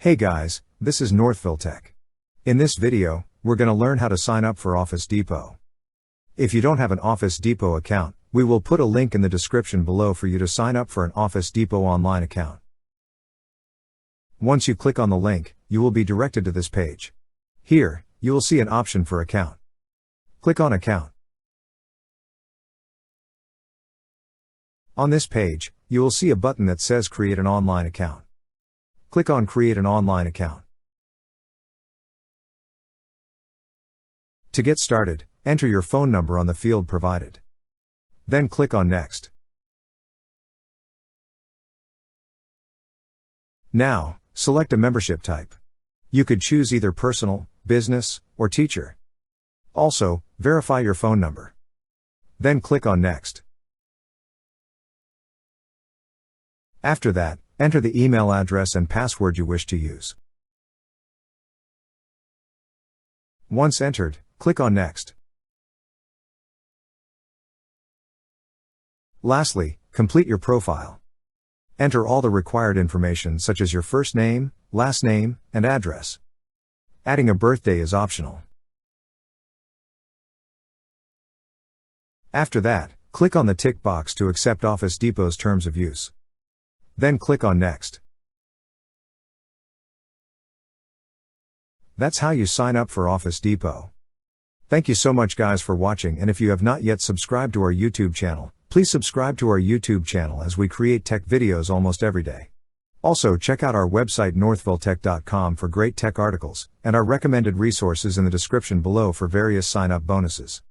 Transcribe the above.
Hey guys, this is Northville Tech. In this video, we're going to learn how to sign up for Office Depot. If you don't have an Office Depot account, we will put a link in the description below for you to sign up for an Office Depot online account. Once you click on the link, you will be directed to this page. Here, you will see an option for Account. Click on Account. On this page, you will see a button that says Create an online account. Click on Create an online account. To get started, enter your phone number on the field provided. Then click on Next. Now, select a membership type. You could choose either personal, business, or teacher. Also, verify your phone number. Then click on Next. After that, enter the email address and password you wish to use. Once entered, click on Next. Lastly, complete your profile. Enter all the required information such as your first name, last name, and address. Adding a birthday is optional. After that, click on the tick box to accept Office Depot's terms of use. Then click on Next. That's how you sign up for Office Depot. Thank you so much guys for watching, and if you have not yet subscribed to our YouTube channel, please subscribe to our YouTube channel as we create tech videos almost every day. Also check out our website northvilletech.com for great tech articles, and our recommended resources in the description below for various sign-up bonuses.